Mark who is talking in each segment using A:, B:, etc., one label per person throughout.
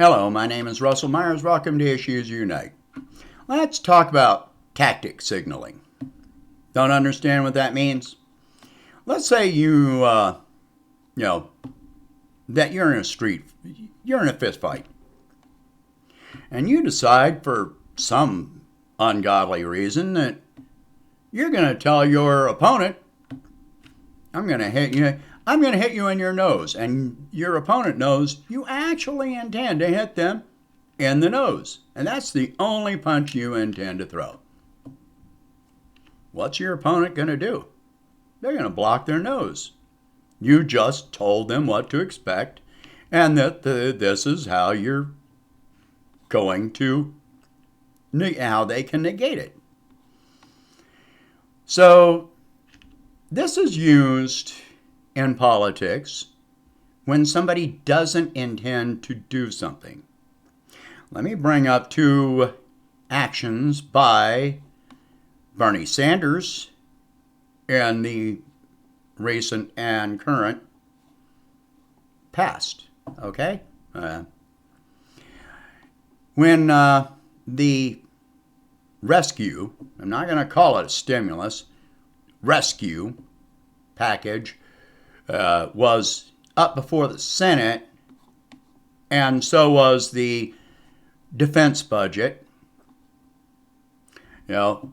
A: Hello, my name is Russell Myers. Welcome to Issues Unite. Let's talk about tactic signaling. Don't understand what that means? Let's say that you're in a fist fight, and you decide for some ungodly reason that you're going to tell your opponent, I'm going to hit you in your nose, and your opponent knows you actually intend to hit them in the nose, and that's the only punch you intend to throw. What's your opponent going to do? They're going to block their nose. You just told them what to expect, and that this is how you're going to, how they can negate it. So this is used in politics when somebody doesn't intend to do something. Let me bring up two actions by Bernie Sanders in the recent and current past. Okay? When the rescue, I'm not going to call it a stimulus, rescue package was up before the Senate, and so was the defense budget.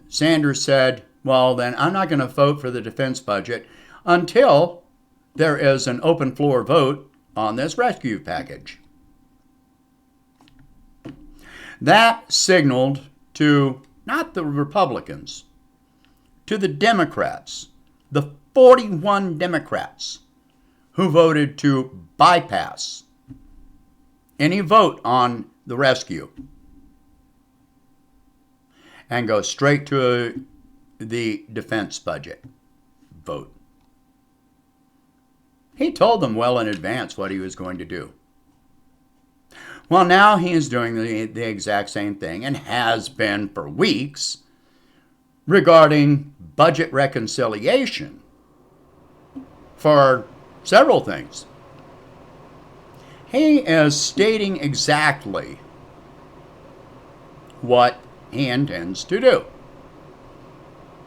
A: Sanders said, well, then I'm not going to vote for the defense budget until there is an open floor vote on this rescue package. That signaled to not the Republicans, to the Democrats, the 41 Democrats who voted to bypass any vote on the rescue and go straight to the defense budget vote. He told them well in advance what he was going to do. Well, now he is doing the exact same thing, and has been for weeks, regarding budget reconciliation for several things. He is stating exactly what he intends to do.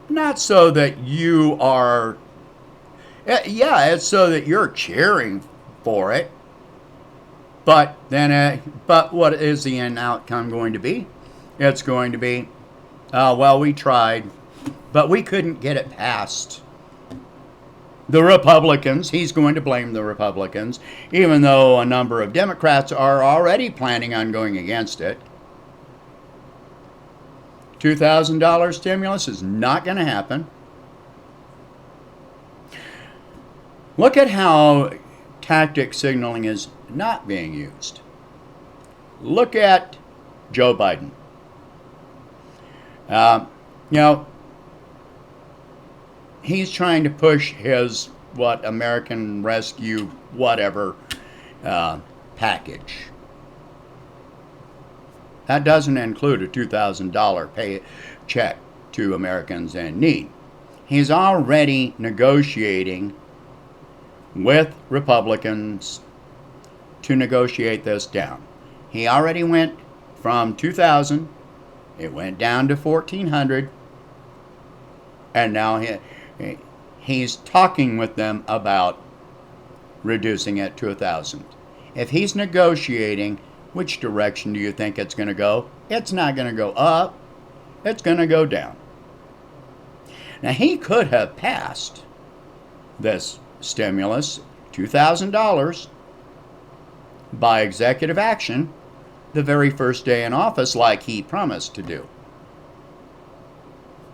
A: Not so that you are, it's so that you're cheering for it. But what is the end outcome going to be? It's going to be, well, we tried, but we couldn't get it passed. The Republicans, he's going to blame the Republicans, even though a number of Democrats are already planning on going against it. $2,000 stimulus is not going to happen. Look at how tactic signaling is not being used. Look at Joe Biden. He's trying to push his American Rescue whatever package. That doesn't include a $2,000 pay check to Americans in need. He's already negotiating with Republicans to negotiate this down. He already went from $2,000, it went down to $1,400, and now he's talking with them about reducing it to $1,000. If he's negotiating, which direction do you think it's going to go? It's not going to go up, it's going to go down. Now, he could have passed this stimulus, $2,000, by executive action the very first day in office, like he promised to do.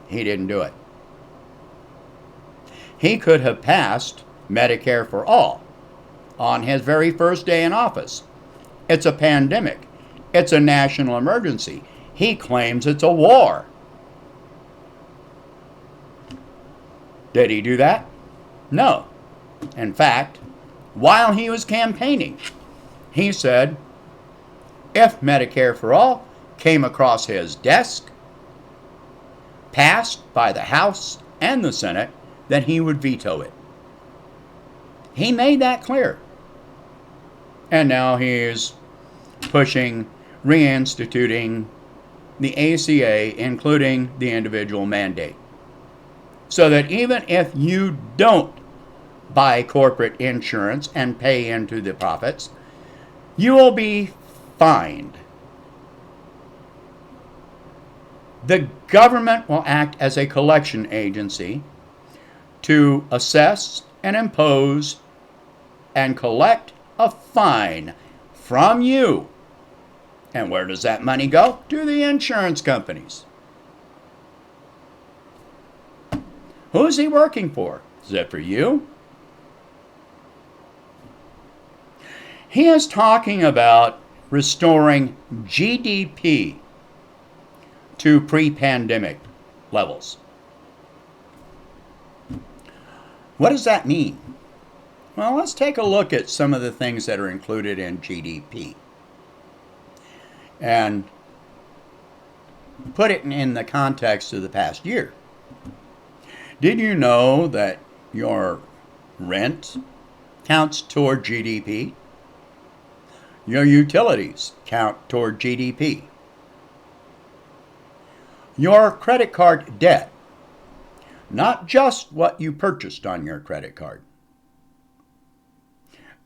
A: He didn't do it. He could have passed Medicare for all on his very first day in office. It's a pandemic. It's a national emergency. He claims it's a war. Did he do that? No. In fact, while he was campaigning, he said if Medicare for all came across his desk, passed by the House and the Senate, then he would veto it. He made that clear. And now he's pushing reinstituting the ACA, including the individual mandate. So that even if you don't buy corporate insurance and pay into the profits, you will be fined. The government will act as a collection agency to assess and impose and collect a fine from you. And where does that money go? To the insurance companies. Who's he working for? Is it for you? He is talking about restoring GDP to pre-pandemic levels. What does that mean? Well, let's take a look at some of the things that are included in GDP and put it in the context of the past year. Did you know that your rent counts toward GDP? Your utilities count toward GDP. Your credit card debt, not just what you purchased on your credit card,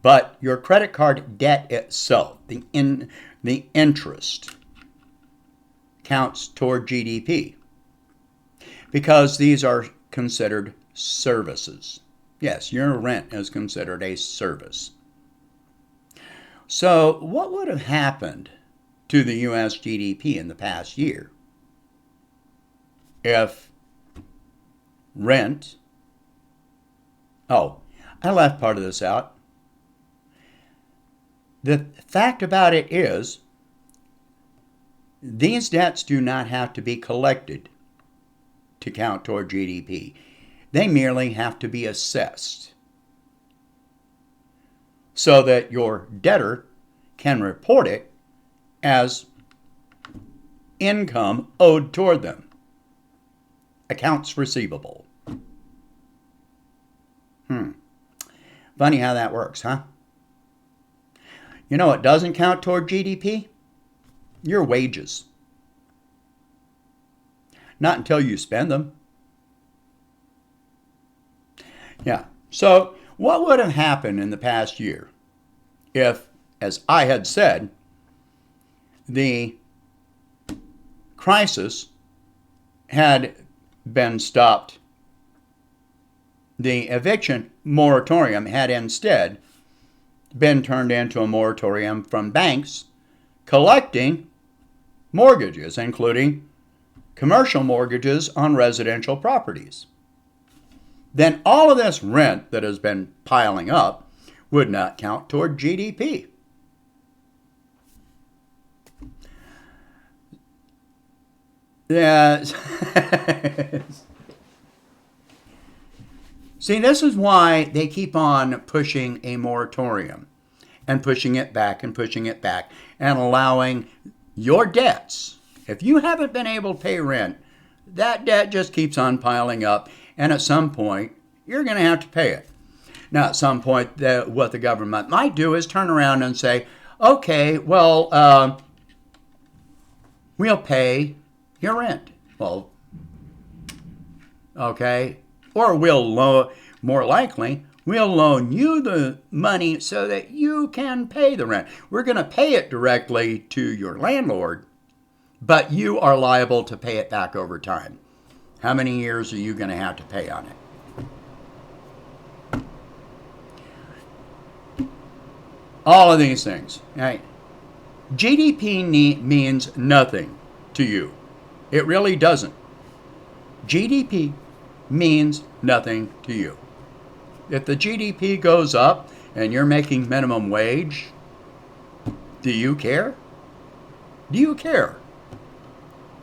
A: but your credit card debt itself, the interest, counts toward GDP because these are considered services. Yes, your rent is considered a service. So what would have happened to the U.S. GDP in the past year if rent... Oh, I left part of this out. The fact about it is, these debts do not have to be collected to count toward GDP. They merely have to be assessed so that your debtor can report it as income owed toward them. Accounts receivable. Funny how that works, huh? You know what doesn't count toward GDP? Your wages. Not until you spend them. Yeah. So what would have happened in the past year if, as I had said, the crisis had been stopped? The eviction moratorium had instead been turned into a moratorium from banks collecting mortgages, including commercial mortgages on residential properties. Then all of this rent that has been piling up would not count toward GDP. Yes. See, this is why they keep on pushing a moratorium and pushing it back and allowing your debts. If you haven't been able to pay rent, that debt just keeps on piling up, and at some point, you're going to have to pay it. Now, at some point, what the government might do is turn around and say, okay, well, we'll pay your rent. Well, okay. Or more likely, we'll loan you the money so that you can pay the rent. We're going to pay it directly to your landlord, but you are liable to pay it back over time. How many years are you going to have to pay on it? All of these things. Right? GDP means nothing to you. It really doesn't. GDP means nothing to you. If the GDP goes up and you're making minimum wage, do you care? Do you care?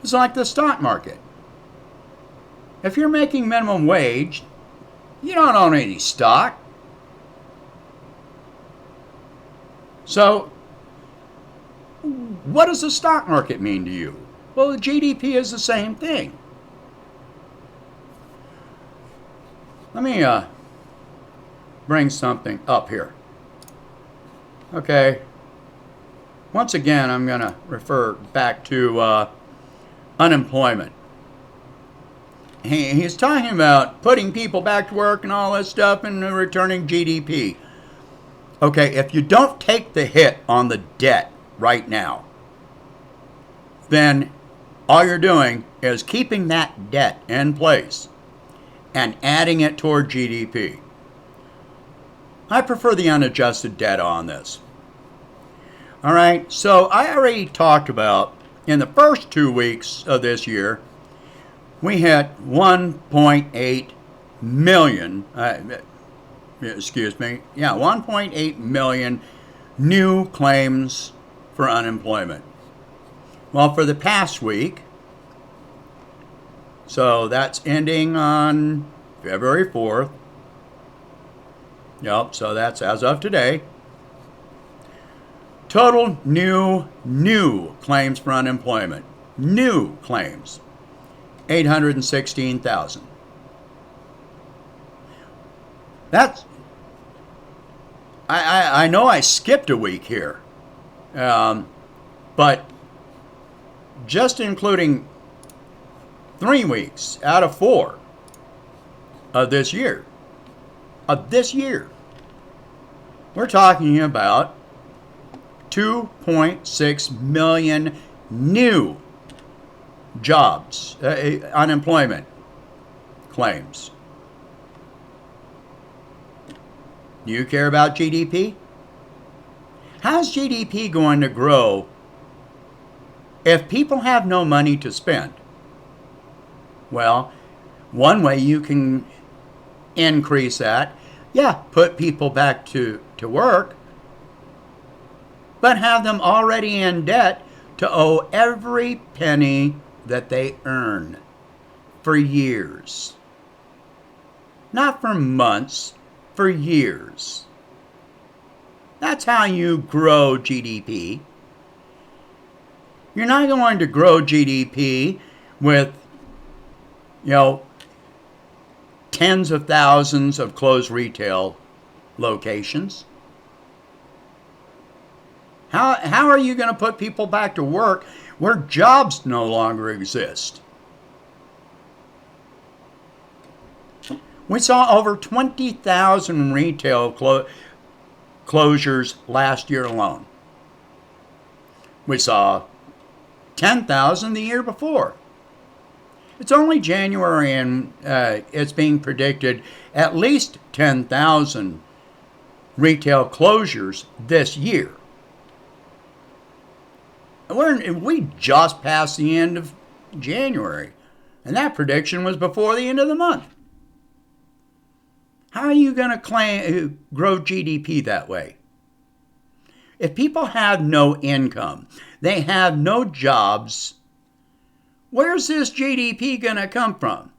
A: It's like the stock market. If you're making minimum wage, you don't own any stock. So, what does the stock market mean to you? Well, the GDP is the same thing. Let me bring something up here. Okay. Once again, I'm going to refer back to unemployment. He's talking about putting people back to work and all this stuff and returning GDP. Okay, if you don't take the hit on the debt right now, then all you're doing is keeping that debt in place and adding it toward GDP. I prefer the unadjusted debt on this. All right, so I already talked about in the first 2 weeks of this year, we hit 1.8 million, 1.8 million new claims for unemployment. Well, for the past week, so that's ending on February 4th. Yep, so that's as of today. Total new claims for unemployment. New claims. 816,000. That's, I know I skipped a week here, but just including 3 weeks out of 4 of this year, we're talking about 2.6 million new jobs, unemployment claims. Do you care about GDP? How's GDP going to grow if people have no money to spend? Well, one way you can increase that, put people back to work, but have them already in debt to owe every penny that they earn for years. Not for months, for years. That's how you grow GDP. You're not going to grow GDP with, tens of thousands of closed retail locations. How are you going to put people back to work where jobs no longer exist? We saw over 20,000 retail closures last year alone. We saw 10,000 the year before. It's only January and it's being predicted at least 10,000 retail closures this year. We just passed the end of January, and that prediction was before the end of the month. How are you going to grow GDP that way? If people have no income, they have no jobs, where's this GDP going to come from?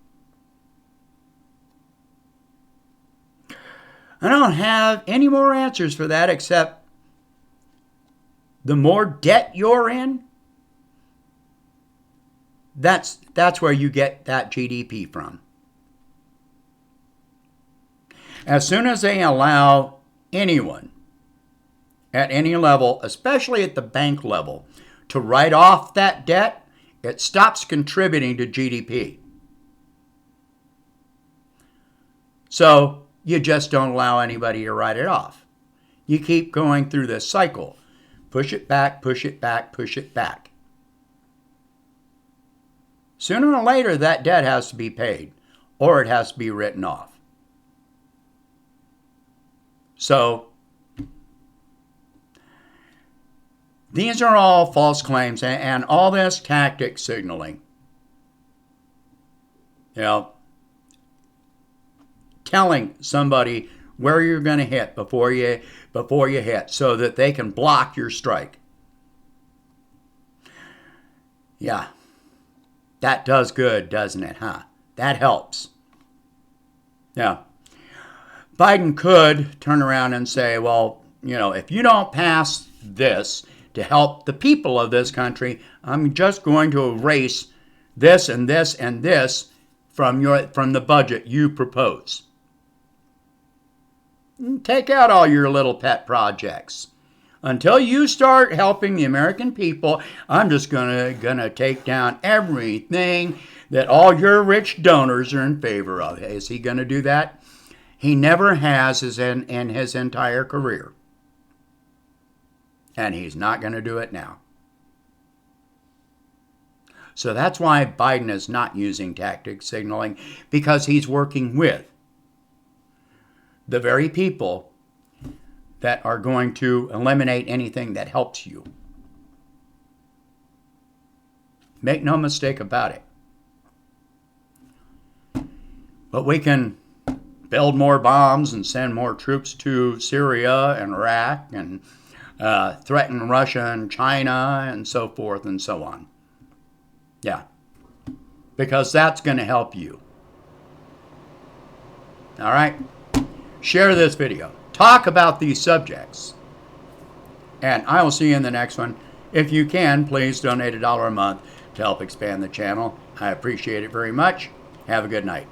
A: I don't have any more answers for that except the more debt you're in, that's where you get that GDP from. As soon as they allow anyone at any level, especially at the bank level, to write off that debt, it stops contributing to GDP. So you just don't allow anybody to write it off. You keep going through this cycle. Push it back, push it back, push it back. Sooner or later, that debt has to be paid, or it has to be written off. So, these are all false claims, and all this tactic signaling. Telling somebody where you're going to hit before you hit, so that they can block your strike. Yeah, that does good, doesn't it, huh? That helps. Yeah. Biden could turn around and say, well, if you don't pass this to help the people of this country, I'm just going to erase this and this and this from the budget you propose. Take out all your little pet projects. Until you start helping the American people, I'm just gonna take down everything that all your rich donors are in favor of. Is he gonna do that? He never has in his entire career. And he's not gonna do it now. So that's why Biden is not using tactic signaling, because he's working with the very people that are going to eliminate anything that helps you. Make no mistake about it. But we can build more bombs and send more troops to Syria and Iraq and threaten Russia and China and so forth and so on. Yeah, because that's going to help you. All right? Share this video. Talk about these subjects. And I will see you in the next one. If you can, please donate $1 a month to help expand the channel. I appreciate it very much. Have a good night.